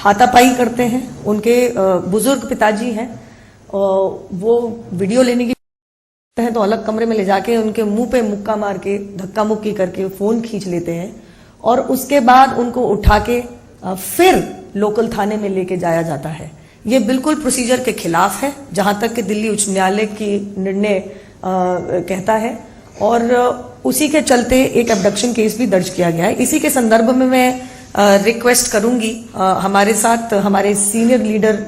हाथापाई करते हैं। उनके बुजुर्ग पिताजी हैं, वो वीडियो लेने की हैं तो अलग कमरे में ले जाके उनके मुंह पे मुक्का मार के धक्का मुक्की करके फोन खींच लेते हैं और उसके बाद उनको उठा के फिर लोकल थाने में लेके जाया जाता है। ये बिल्कुल प्रोसीजर के खिलाफ है, जहां तक कि दिल्ली उच्च न्यायालय की निर्णय कहता है, और उसी के चलते एक एब्डक्शन केस भी दर्ज किया गया है। इसी के संदर्भ में मैं रिक्वेस्ट करूंगी, हमारे साथ हमारे सीनियर लीडर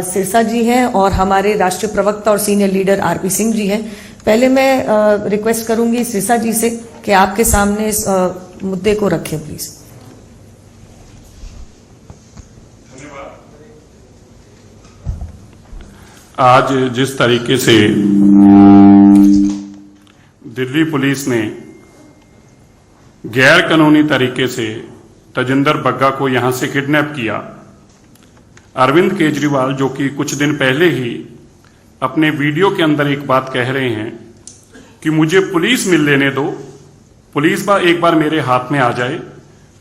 सिरसा जी हैं और हमारे राष्ट्रीय प्रवक्ता और senior leader RP Singh ji हैं। पहले मैं रिक्वेस्ट करूंगी सिरसा जी से कि आपके सामने इस मुद्दे को रखें प्लीज। आज जिस तरीके से दिल्ली पुलिस ने गैर कानूनी तरीके से तजिंदर बग्गा को यहां से किडनैप किया, अरविंद केजरीवाल जो कि कुछ दिन पहले ही अपने वीडियो के अंदर एक बात कह रहे हैं कि मुझे पुलिस मिल लेने दो, पुलिस एक बार मेरे हाथ में आ जाए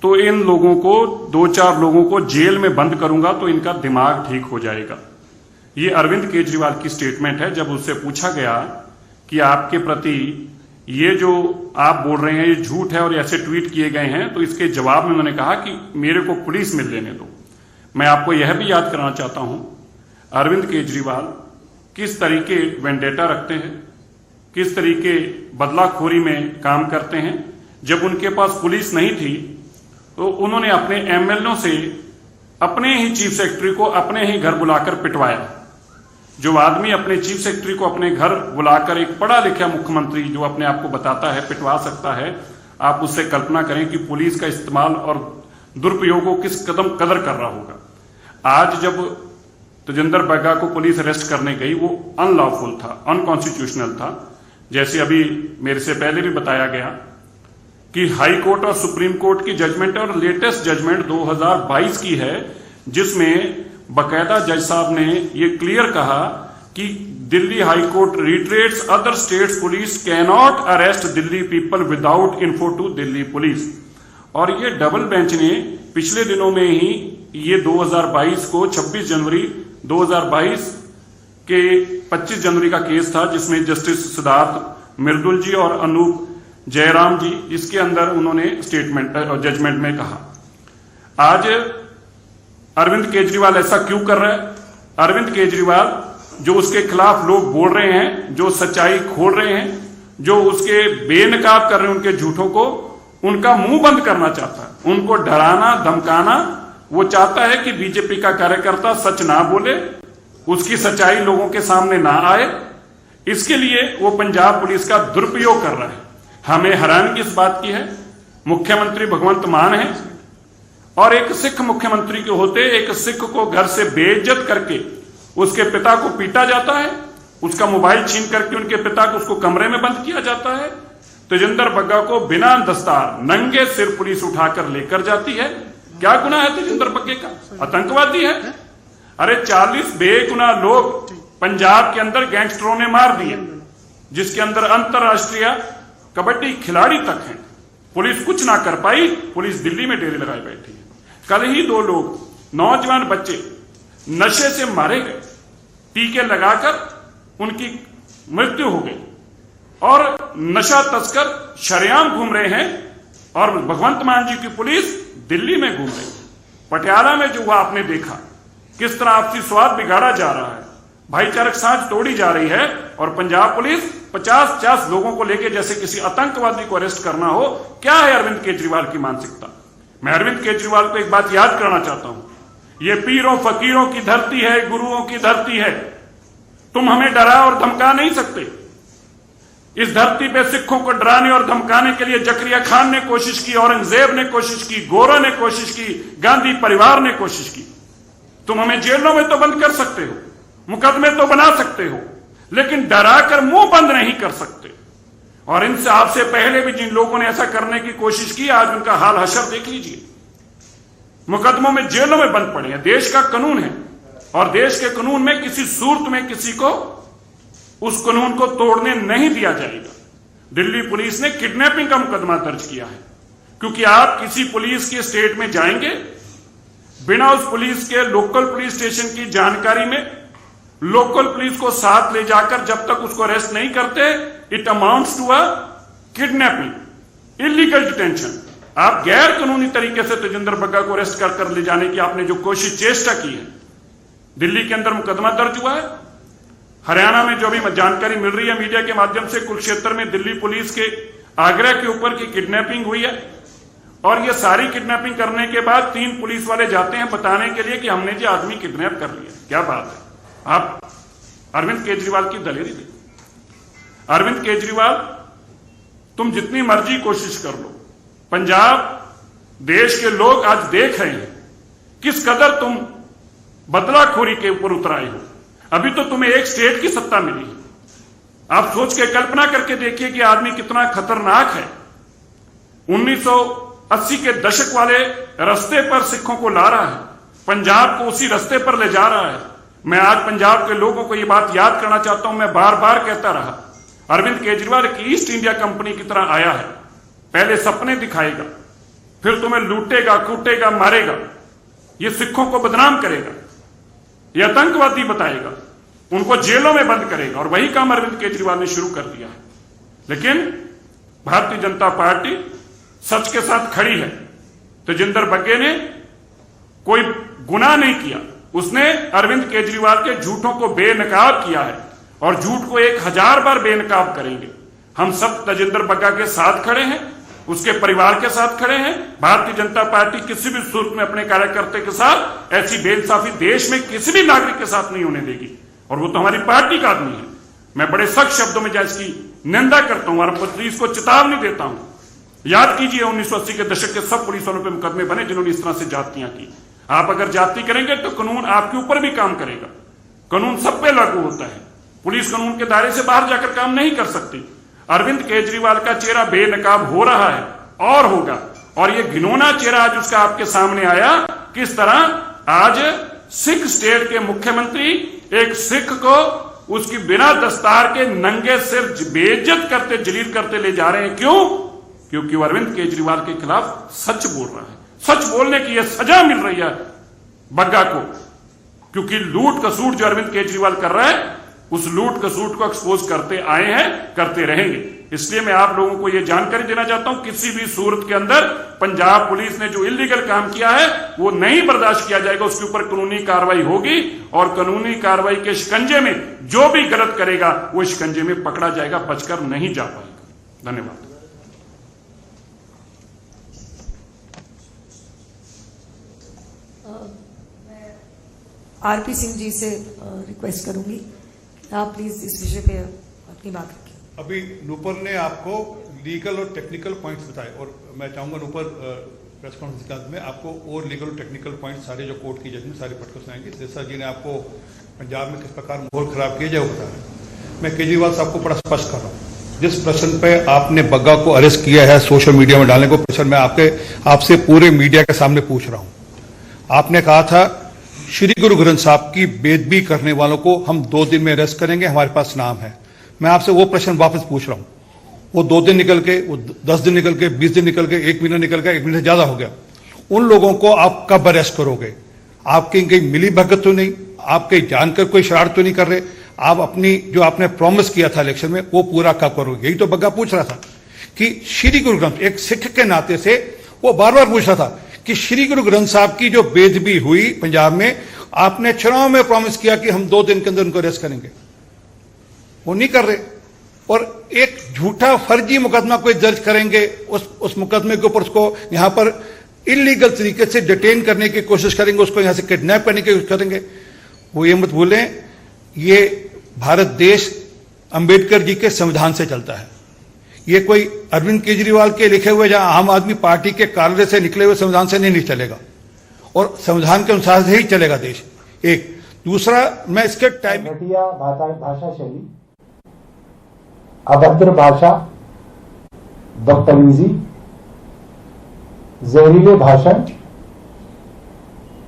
तो इन लोगों को 2-4 लोगों को जेल में बंद करूंगा तो इनका दिमाग ठीक हो जाएगा। ये अरविंद केजरीवाल की स्टेटमेंट है। जब उससे पूछा गया कि आपके प्रति ये जो आप बोल रहे हैं ये झूठ है और ऐसे ट्वीट किए गए हैं, तो इसके जवाब में उन्होंने कहा कि मेरे को पुलिस मिल लेने दो। मैं आपको यह भी याद कराना चाहता हूं, अरविंद केजरीवाल किस तरीके वेंडेटा रखते हैं, किस तरीके बदलाखोरी में काम करते हैं। जब उनके पास पुलिस नहीं थी तो उन्होंने अपने एमएलए से अपने ही चीफ सेक्रेटरी को अपने ही घर बुलाकर पिटवाया। जो आदमी अपने चीफ सेक्रेटरी को अपने घर बुलाकर, एक पढ़ा लिखा मुख्यमंत्री जो अपने आप को बताता है पिटवा सकता है, आप उससे कल्पना करें कि पुलिस का इस्तेमाल और दुरुपयोग को किस कदर कर रहा होगा। आज जब तजिंदर बग्गा को पुलिस अरेस्ट करने गई, वो अनलॉफुल था, अनकॉन्स्टिट्यूशनल था। जैसे अभी मेरे से पहले भी बताया गया कि हाई कोर्ट और सुप्रीम कोर्ट की जजमेंट और लेटेस्ट जजमेंट 2022 की है, जिसमें बकायदा जज साहब ने ये क्लियर कहा कि Delhi high court reiterates other states police can not arrest Delhi people without info to Delhi police. और ये डबल बेंच ने पिछले दिनों में ही ये 2022 को 26 जनवरी 2022 के 25 जनवरी का केस था, जिसमें जस्टिस सिद्धार्थ मिर्दुल जी और अनूप जयराम जी, इसके अंदर उन्होंने स्टेटमेंट जजमेंट में कहा। आज अरविंद केजरीवाल ऐसा क्यों कर रहा है? अरविंद केजरीवाल जो उसके खिलाफ लोग बोल रहे हैं, जो सच्चाई खोल रहे हैं, जो उसके बेनकाब कर रहे हैं उनके झूठों को, उनका मुंह बंद करना चाहता है, उनको डराना धमकाना। वो चाहता है कि बीजेपी का कार्यकर्ता सच ना बोले, उसकी सच्चाई लोगों के सामने ना आए। इसके लिए वो पंजाब पुलिस का दुरुपयोग कर रहा है। हमें हैरानगी इस बात की है, मुख्यमंत्री भगवंत मान है और एक सिख मुख्यमंत्री के होते एक सिख को घर से बेइज्जत करके उसके पिता को पीटा जाता है, उसका मोबाइल छीन करके उनके पिता को उसको कमरे में बंद किया जाता है। तजिंदर बग्गा को बिना दस्तार नंगे सिर पुलिस उठाकर लेकर जाती है। क्या गुनाह है तजिंदर बग्गे का? आतंकवादी है। अरे 40 बेगुनाह लोग पंजाब के अंदर गैंगस्टरों ने मार दिए, जिसके अंदर अंतरराष्ट्रीय कबड्डी खिलाड़ी तक हैं। पुलिस कुछ ना कर पाई, पुलिस दिल्ली में डेरे लगाए बैठी है। कल ही 2 लोग नौजवान बच्चे नशे से मारे गए, टीके लगाकर उनकी मृत्यु हो गई और नशा तस्कर शरेआम घूम रहे हैं और भगवंत मान जी की पुलिस दिल्ली में घूम रही है। पटियाला में जो हुआ आपने देखा, किस तरह आपसी स्वाद बिगाड़ा जा रहा है, भाईचारक साझ तोड़ी जा रही है और पंजाब पुलिस 50-50 लोगों को लेकर जैसे किसी आतंकवादी को अरेस्ट करना हो। क्या है अरविंद केजरीवाल की मानसिकता? मैं अरविंद केजरीवाल को एक बात याद कराना चाहता हूं, ये पीरों फकीरों की धरती है, गुरुओं की धरती है। तुम हमें डरा और धमका नहीं सकते। इस धरती पे सिखों को डराने और धमकाने के लिए जकरिया खान ने कोशिश की, औरंगजेब ने कोशिश की, गोरा ने कोशिश की, गांधी परिवार ने कोशिश की। तुम हमें जेलों में तो बंद कर सकते हो, मुकदमे तो बना सकते हो, लेकिन डराकर मुंह बंद नहीं कर सकते। और इनसे आपसे पहले भी जिन लोगों ने ऐसा करने की कोशिश की, आज उनका हाल हशर देख लीजिए। मुकदमों में, जेलों में बंद पड़े हैं। देश का कानून है और देश के कानून में किसी सूरत में किसी को उस कानून को तोड़ने नहीं दिया जाएगा। दिल्ली पुलिस ने किडनैपिंग का मुकदमा दर्ज किया है, क्योंकि आप किसी पुलिस के स्टेट में जाएंगे बिना उस पुलिस के लोकल पुलिस स्टेशन की जानकारी में लोकल पुलिस को साथ ले जाकर जब तक उसको अरेस्ट नहीं करते, it amounts to a kidnapping, illegal detention. आप गैर कानूनी तरीके से तेजिंदर बग्गा को अरेस्ट कर ले जाने की आपने जो कोशिश चेष्टा की है, दिल्ली के अंदर मुकदमा दर्ज हुआ है। हरियाणा में जो भी जानकारी मिल रही है मीडिया के माध्यम से, कुरुक्षेत्र में दिल्ली पुलिस के आगरा के ऊपर की किडनैपिंग हुई है और ये सारी किडनैपिंग करने के बाद 3 पुलिस वाले जाते हैं बताने के लिए कि हमने जी आदमी किडनैप कर लिया। क्या बात है। आप अरविंद केजरीवाल की दलेरी देखिए। अरविंद केजरीवाल, तुम जितनी मर्जी कोशिश कर लो, पंजाब देश के लोग आज देख रहे हैं किस कदर तुम बदलाखोरी के ऊपर उतर आए हो। अभी तो तुम्हें एक स्टेट की सत्ता मिली है। आप सोच के कल्पना करके देखिए कि आदमी कितना खतरनाक है। 1980 के दशक वाले रास्ते पर सिखों को ला रहा है, पंजाब को उसी रास्ते पर ले जा रहा है। मैं आज पंजाब के लोगों को यह बात याद करना चाहता हूं, मैं बार बार कहता रहा, अरविंद केजरीवाल एक ईस्ट इंडिया कंपनी की तरह आया है। पहले सपने दिखाएगा, फिर तुम्हें लूटेगा, कूटेगा, मारेगा, ये सिखों को बदनाम करेगा, ये आतंकवादी बताएगा, उनको जेलों में बंद करेगा। और वही काम अरविंद केजरीवाल ने शुरू कर दिया है। लेकिन भारतीय जनता पार्टी सच के साथ खड़ी है। तेजिंदर बग्गे ने कोई गुनाह नहीं किया, उसने अरविंद केजरीवाल के झूठों को बेनकाब किया है और झूठ को 1000 बार बेनकाब करेंगे। हम सब तेजिंदर बग्गा के साथ खड़े हैं, उसके परिवार के साथ खड़े हैं। भारतीय जनता पार्टी किसी भी सूरत में अपने कार्यकर्ता के साथ ऐसी बेइंसाफी देश में किसी भी नागरिक के साथ नहीं होने देगी। और वो तो हमारी पार्टी का आदमी है। मैं बड़े सख्त शब्दों में इसकी निंदा करता हूं और पुलिस को चेतावनी देता हूं। याद कीजिए 1980 के दशक के सब पुलिस वालों पर मुकदमे बने जिन्होंने इस तरह से जातियां की। आप अगर जाति करेंगे तो कानून आपके ऊपर भी काम करेगा। कानून सब पे लागू होता है। पुलिस कानून के दायरे से बाहर जाकर काम नहीं कर सकती। अरविंद केजरीवाल का चेहरा बेनकाब हो रहा है और होगा, और ये घिनौना चेहरा आज उसका आपके सामने आया। किस तरह आज सिख स्टेट के मुख्यमंत्री एक सिख को उसकी बिना दस्तार के नंगे सिर बेइज्जत करते, जलील करते ले जा रहे हैं। क्यों? क्योंकि वो अरविंद केजरीवाल के खिलाफ सच बोल रहा है। सच बोलने की यह सजा मिल रही है बग्गा को, क्योंकि लूट कसूट जो अरविंद केजरीवाल कर रहा है उस लूट कसूट को एक्सपोज करते आए हैं, करते रहेंगे। इसलिए मैं आप लोगों को यह जानकारी देना चाहता हूं, किसी भी सूरत के अंदर पंजाब पुलिस ने जो इलीगल काम किया है वो नहीं बर्दाश्त किया जाएगा। उसके ऊपर कानूनी कार्रवाई होगी और कानूनी कार्रवाई के शिकंजे में जो भी गलत करेगा वो शिकंजे में पकड़ा जाएगा, बचकर नहीं जा पाएगा। धन्यवाद। आरपी सिंह जी से रिक्वेस्ट करूंगी, आप प्लीज इस विषय पे अपनी बात रखिए। अभी नूपुर ने आपको लीगल और टेक्निकल पॉइंट्स बताए और मैं चाहूंगा नूपुर प्रेस कॉन्फ्रेंस के अंत में आपको और लीगल और टेक्निकल पॉइंट्स सारे जो कोर्ट की जजमेंट सारे पढ़कर सुनाएंगे। शेषा जी ने आपको पंजाब में किस प्रकार माहौल खराब किया जाए वो बता रहे। मैं केजरीवाल साहब को बड़ा स्पष्ट कर रहा हूँ, जिस प्रश्न पे आपने बग्गा को अरेस्ट किया है सोशल मीडिया में डालने को, प्रश्न मैं आपसे पूरे मीडिया के सामने पूछ रहा हूँ। आपने कहा था श्री गुरु ग्रंथ साहब की बेदबी करने वालों को हम 2 दिन में अरेस्ट करेंगे, हमारे पास नाम है। मैं आपसे वो प्रश्न वापस पूछ रहा हूं। वो 2 दिन निकल के, वो 10 दिन निकल के, 20 दिन निकल के, 1 महीना निकल गया, 1 महीने से ज्यादा हो गया। उन लोगों को आप कब अरेस्ट करोगे? आपकी कहीं मिली भगत तो नहीं, आप कहीं जानकर कोई शरारत तो नहीं कर रहे? आप अपनी जो आपने प्रॉमिस किया था इलेक्शन में वो पूरा कब करोगे? यही तो बग्गा पूछ रहा था कि श्री गुरु ग्रंथ, एक सिख के नाते से वो बार बार पूछ रहा था कि श्री गुरु ग्रंथ साहब की जो बेदबी हुई पंजाब में, आपने चुनाव में प्रॉमिस किया कि हम 2 दिन के अंदर उनको अरेस्ट करेंगे, वो नहीं कर रहे। और एक झूठा फर्जी मुकदमा कोई दर्ज करेंगे, उस मुकदमे के ऊपर उसको यहां पर इलीगल तरीके से डिटेन करने की कोशिश करेंगे, उसको यहां से किडनैप करने की कोशिश करेंगे। वो ये मत भूलें, ये भारत देश अंबेडकर जी के संविधान से चलता है। ये कोई अरविंद केजरीवाल के लिखे हुए या आम आदमी पार्टी के कार्यालय से निकले हुए संविधान से नहीं चलेगा, और संविधान के अनुसार से ही चलेगा देश। एक दूसरा, मैं इसके टाइम घटिया भाषा शैली, अभद्र भाषा, बदतमीजी, जहरीले भाषण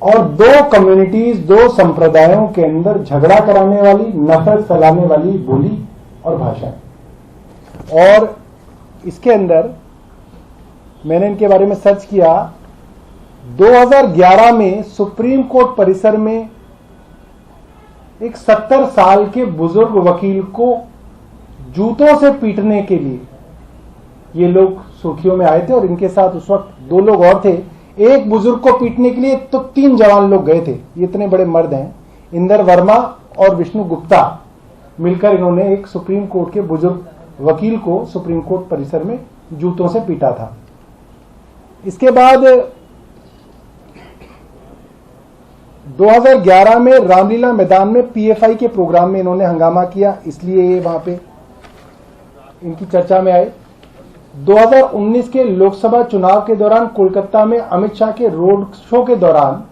और 2 कम्युनिटीज, 2 संप्रदायों के अंदर झगड़ा कराने वाली, नफरत फैलाने वाली बोली और भाषा। और इसके अंदर मैंने इनके बारे में सर्च किया 2011 में सुप्रीम कोर्ट परिसर में एक 70 साल के बुजुर्ग वकील को जूतों से पीटने के लिए ये लोग सुर्खियों में आए थे और इनके साथ उस वक्त 2 लोग और थे। एक बुजुर्ग को पीटने के लिए तो 3 जवान लोग गए थे। ये इतने बड़े मर्द हैं। इंदर वर्मा और विष्णु गुप्ता मिलकर इन्होंने एक सुप्रीम कोर्ट के बुजुर्ग वकील को सुप्रीम कोर्ट परिसर में जूतों से पीटा था। इसके बाद 2011 में रामलीला मैदान में पीएफआई के प्रोग्राम में इन्होंने हंगामा किया, इसलिए ये वहां पे इनकी चर्चा में आए। 2019 के लोकसभा चुनाव के दौरान कोलकाता में अमित शाह के रोड शो के दौरान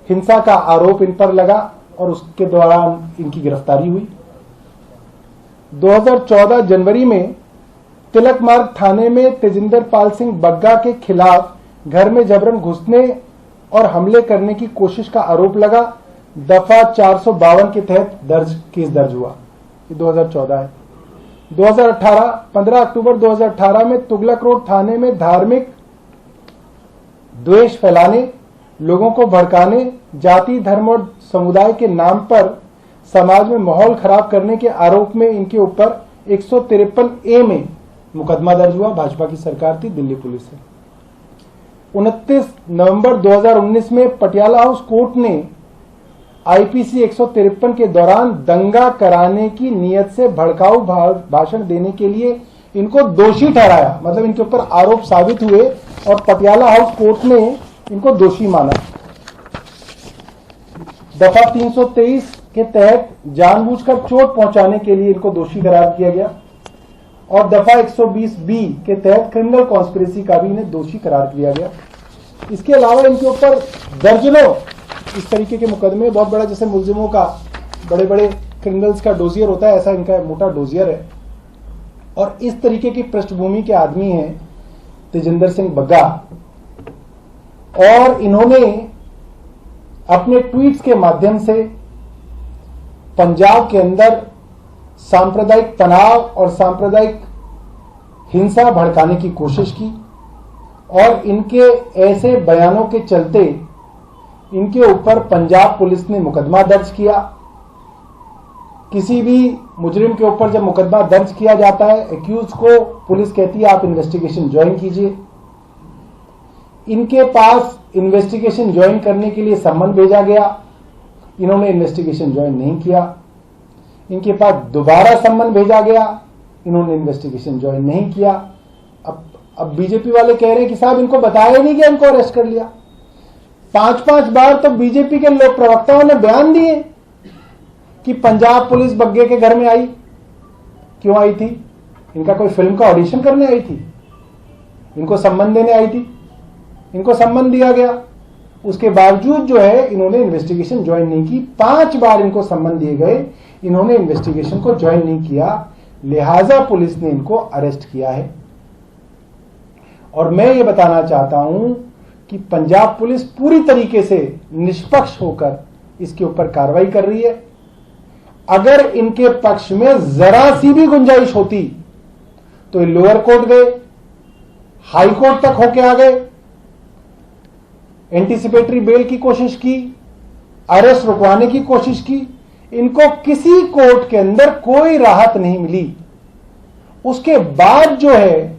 हिंसा का आरोप इन पर लगा और उसके दौरान इनकी गिरफ्तारी हुई। 2014 जनवरी में तिलक मार्ग थाने में तेजिंदर पाल सिंह बग्गा के खिलाफ घर में जबरन घुसने और हमले करने की कोशिश का आरोप लगा। दफा 452 के तहत केस दर्ज हुआ। ये 2014 है। 2018 15 अक्टूबर 2018 में तुगलक रोड थाने में धार्मिक द्वेष फैलाने, लोगों को भड़काने, जाति धर्म और समुदाय के नाम पर समाज में माहौल खराब करने के आरोप में इनके ऊपर 153A में मुकदमा दर्ज हुआ। भाजपा की सरकार थी, दिल्ली पुलिस से। 29 नवंबर 2019 में पटियाला हाउस कोर्ट ने आईपीसी 153 के दौरान दंगा कराने की नीयत से भड़काऊ भाषण देने के लिए इनको दोषी ठहराया। मतलब इनके ऊपर आरोप साबित हुए और पटियाला हाउस कोर्ट ने इनको दोषी माना। दफा 323 के तहत जानबूझकर चोट पहुंचाने के लिए इनको दोषी करार किया गया और दफा 120B के तहत क्रिमिनल कॉन्स्पिरेसी का भी इन्हें दोषी करार किया गया। इसके अलावा इनके ऊपर दर्जनों इस तरीके के मुकदमे, बहुत बड़ा जैसे मुलजिमों का बड़े बड़े क्रिमिनल्स का डोजियर होता है, ऐसा इनका मोटा डोजियर है। और इस तरीके की पृष्ठभूमि के आदमी हैं तेजिंदर सिंह बग्गा और इन्होंने अपने ट्वीट्स के माध्यम से पंजाब के अंदर सांप्रदायिक तनाव और सांप्रदायिक हिंसा भड़काने की कोशिश की और इनके ऐसे बयानों के चलते इनके ऊपर पंजाब पुलिस ने मुकदमा दर्ज किया। किसी भी मुजरिम के ऊपर जब मुकदमा दर्ज किया जाता है, एक्यूज को पुलिस कहती है आप इन्वेस्टिगेशन ज्वाइन कीजिए। इनके पास इन्वेस्टिगेशन ज्वाइन करने के लिए सम्मन भेजा गया, इन्होंने इन्वेस्टिगेशन ज्वाइन नहीं किया। इनके पास दोबारा सम्मन भेजा गया, इन्होंने इन्वेस्टिगेशन ज्वाइन नहीं किया। अब बीजेपी वाले कह रहे हैं कि साहब इनको बताया नहीं कि इनको अरेस्ट कर लिया। 5-5 बार तो बीजेपी के लोक प्रवक्ताओं ने बयान दिए कि पंजाब पुलिस बग्गे के घर में आई। क्यों आई थी? इनका कोई फिल्म का ऑडिशन करने आई थी? इनको सम्मन देने आई थी? इनको सम्मन दिया गया, उसके बावजूद जो है इन्होंने इन्वेस्टिगेशन ज्वाइन नहीं की। 5 बार इनको सम्मन दिए गए, इन्होंने इन्वेस्टिगेशन को ज्वाइन नहीं किया, लिहाजा पुलिस ने इनको अरेस्ट किया है। और मैं ये बताना चाहता हूं कि पंजाब पुलिस पूरी तरीके से निष्पक्ष होकर इसके ऊपर कार्रवाई कर रही है। अगर इनके पक्ष में जरा सी भी गुंजाइश होती तो ये लोअर कोर्ट गए, हाई कोर्ट तक होके आ गए, एंटीसिपेटरी बेल की कोशिश की, अरेस्ट रुकवाने की कोशिश की। इनको किसी कोर्ट के अंदर कोई राहत नहीं मिली। उसके बाद जो है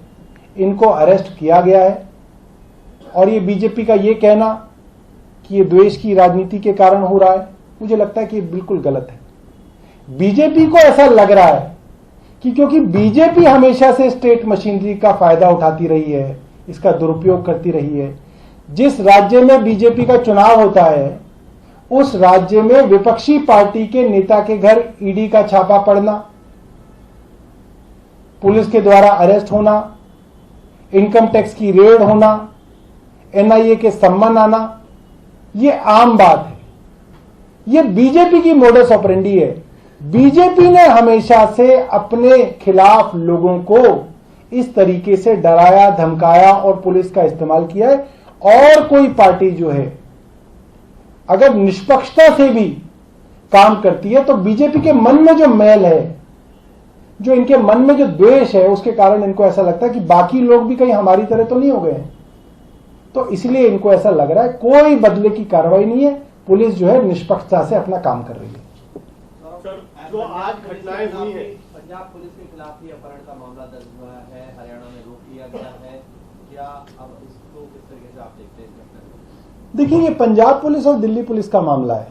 इनको अरेस्ट किया गया है। और ये बीजेपी का ये कहना कि ये द्वेष की राजनीति के कारण हो रहा है, मुझे लगता है कि ये बिल्कुल गलत है। बीजेपी को ऐसा लग रहा है कि क्योंकि बीजेपी हमेशा से स्टेट मशीनरी का फायदा उठाती रही है, इसका दुरुपयोग करती रही है। जिस राज्य में बीजेपी का चुनाव होता है उस राज्य में विपक्षी पार्टी के नेता के घर ईडी का छापा पड़ना, पुलिस के द्वारा अरेस्ट होना, इनकम टैक्स की रेड होना, एनआईए के सम्मन आना, यह आम बात है। यह बीजेपी की मोडस ऑपरेंडी है। बीजेपी ने हमेशा से अपने खिलाफ लोगों को इस तरीके से डराया, धमकाया और पुलिस का इस्तेमाल किया है। और कोई पार्टी जो है अगर निष्पक्षता से भी काम करती है तो बीजेपी के मन में जो मैल है, जो इनके मन में जो द्वेष है, उसके कारण इनको ऐसा लगता है कि बाकी लोग भी कहीं हमारी तरह तो नहीं हो गए हैं। तो इसलिए इनको ऐसा लग रहा है कोई बदले की कार्रवाई नहीं है, पुलिस जो है निष्पक्षता से अपना काम कर रही है। जो आज घटनाएं हुई है, पंजाब पुलिस के खिलाफ भी अपहरण का मामला दर्ज हुआ है, हरियाणा में रोक लिया गया है, क्या अब इसको किस तरीके से आप देखते हैं? देखिए, ये पंजाब पुलिस और दिल्ली पुलिस का मामला है।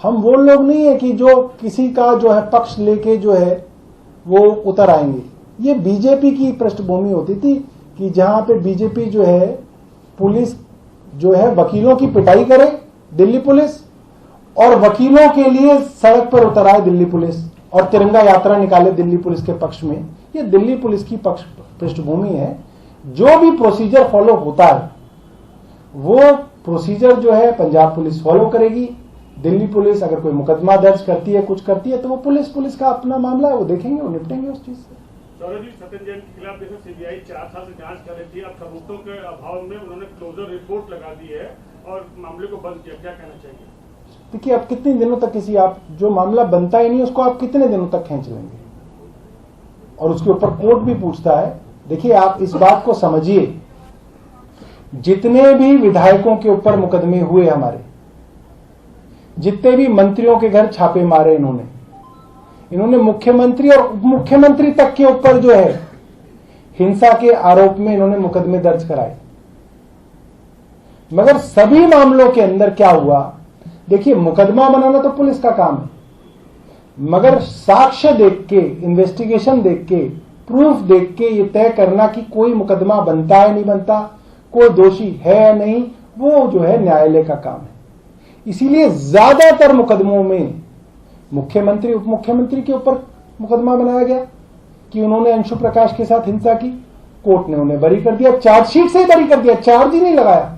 हम वो लोग नहीं है कि जो किसी का जो है पक्ष लेके जो है वो उतर आएंगे। ये बीजेपी की पृष्ठभूमि होती थी कि जहां पे बीजेपी जो है पुलिस जो है वकीलों की पिटाई करे दिल्ली पुलिस, और वकीलों के लिए सड़क पर उतर आए दिल्ली पुलिस और तिरंगा यात्रा निकाले दिल्ली पुलिस के पक्ष में। ये दिल्ली पुलिस की पृष्ठभूमि है। जो भी प्रोसीजर फॉलो होता है वो प्रोसीजर जो है पंजाब पुलिस फॉलो करेगी। दिल्ली पुलिस अगर कोई मुकदमा दर्ज करती है, कुछ करती है, तो वो पुलिस का अपना मामला है, वो देखेंगे, वो निपटेंगे उस चीज से। सौरभ जी, सत्येंद्र जैन के खिलाफ जैसे सीबीआई 4 साल से जांच कर रही थी, अब सबूतों के अभाव में उन्होंने क्लोजर रिपोर्ट लगा दी है और मामले को बंद किया, क्या कहना चाहिए? देखिए, अब कितने दिनों तक किसी आप जो मामला बनता ही नहीं उसको आप कितने दिनों तक खींच लेंगे, और उसके ऊपर कोर्ट भी पूछता है। देखिए, आप इस बात को समझिए, जितने भी विधायकों के ऊपर मुकदमे हुए हमारे, जितने भी मंत्रियों के घर छापे मारे इन्होंने मुख्यमंत्री और उप मुख्यमंत्री तक के ऊपर जो है हिंसा के आरोप में इन्होंने मुकदमे दर्ज कराए। मगर सभी मामलों के अंदर क्या हुआ, देखिए, मुकदमा बनाना तो पुलिस का काम है, मगर साक्ष्य देख के, इन्वेस्टिगेशन देख के, प्रूफ देख के ये तय करना कि कोई मुकदमा बनता है नहीं बनता, कोई दोषी है या नहीं, वो जो है न्यायालय का काम है। इसीलिए ज्यादातर मुकदमों में मुख्यमंत्री उप मुख्यमंत्री के ऊपर मुकदमा बनाया गया कि उन्होंने अंशु प्रकाश के साथ हिंसा की। कोर्ट ने उन्हें बरी कर दिया, चार्जशीट से ही बरी कर दिया, चार्ज ही नहीं लगाया।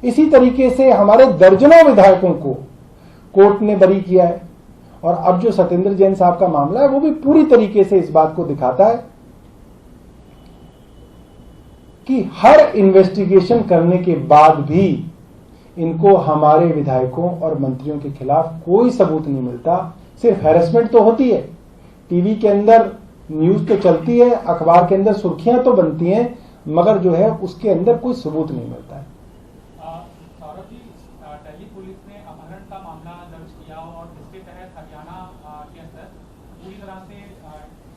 इसी तरीके से हमारे दर्जनों विधायकों को कोर्ट ने बरी किया है। और अब जो सत्येंद्र जैन साहब का मामला है वो भी पूरी तरीके से इस बात को दिखाता है कि हर इन्वेस्टिगेशन करने के बाद भी इनको हमारे विधायकों और मंत्रियों के खिलाफ कोई सबूत नहीं मिलता। सिर्फ हैरेसमेंट तो होती है, टीवी के अंदर न्यूज तो चलती है, अखबार के अंदर सुर्खियां तो बनती हैं, मगर जो है उसके अंदर कोई सबूत नहीं मिलता है। सौरभ जी, दिल्ली पुलिस ने अपहरण का मामला दर्ज किया और इसके तहत हरियाणा के अंदर पूरी तरह से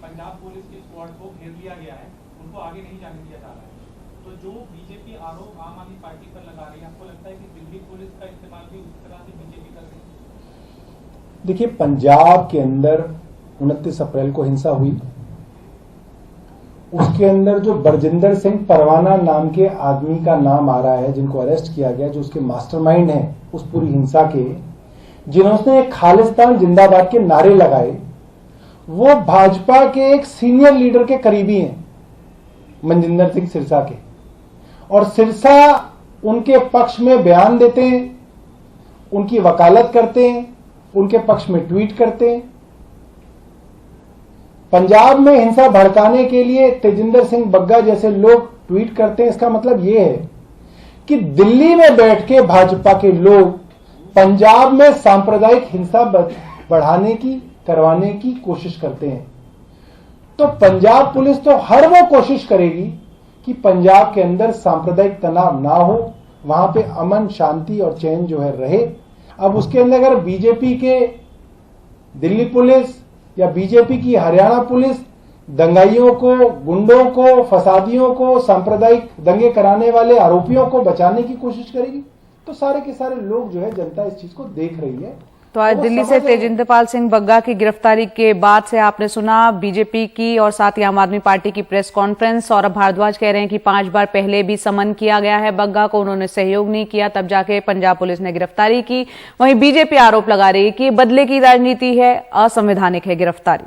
पंजाब पुलिस की स्क्वाड को घेर लिया गया है, उनको आगे नहीं जाने दिया जा रहा है। तो जो बीजेपी आरोप आम आदमी पार्टी पर लगा रही है, आपको लगता है कि दिल्ली पुलिस का इस्तेमाल भी उसी तरह से बीजेपी कर रही है? देखिए, पंजाब के अंदर 29 अप्रैल को हिंसा हुई, उसके अंदर जो बरजिंदर सिंह परवाना नाम के आदमी का नाम आ रहा है, जिनको अरेस्ट किया गया, जो उसके मास्टरमाइंड हैं उस पूरी हिंसा के, जिन्होंने खालिस्तान जिंदाबाद के नारे लगाए, वो भाजपा के एक सीनियर लीडर के करीबी हैं, मनजिंदर सिंह सिरसा के। और सिरसा उनके पक्ष में बयान देते हैं, उनकी वकालत करते हैं, उनके पक्ष में ट्वीट करते हैं। पंजाब में हिंसा भड़काने के लिए तेजिंदर सिंह बग्गा जैसे लोग ट्वीट करते हैं। इसका मतलब यह है कि दिल्ली में बैठ के भाजपा के लोग पंजाब में सांप्रदायिक हिंसा बढ़ाने की, करवाने की कोशिश करते हैं। तो पंजाब पुलिस तो हर वो कोशिश करेगी कि पंजाब के अंदर सांप्रदायिक तनाव ना हो, वहां पे अमन, शांति और चैन जो है रहे। अब उसके अंदर अगर बीजेपी के दिल्ली पुलिस या बीजेपी की हरियाणा पुलिस दंगाइयों को, गुंडों को, फसादियों को, सांप्रदायिक दंगे कराने वाले आरोपियों को बचाने की कोशिश करेगी, तो सारे के सारे लोग जो है, जनता इस चीज को देख रही है। तो आज दिल्ली से तेजिंदरपाल सिंह बग्गा की गिरफ्तारी के बाद से आपने सुना बीजेपी की और साथ ही आम आदमी पार्टी की प्रेस कॉन्फ्रेंस। सौरभ भारद्वाज कह रहे हैं कि 5 बार पहले भी समन किया गया है बग्गा को, उन्होंने सहयोग नहीं किया, तब जाके पंजाब पुलिस ने गिरफ्तारी की। वहीं बीजेपी आरोप लगा रही है कि बदले की राजनीति है, असंवैधानिक है गिरफ्तारी।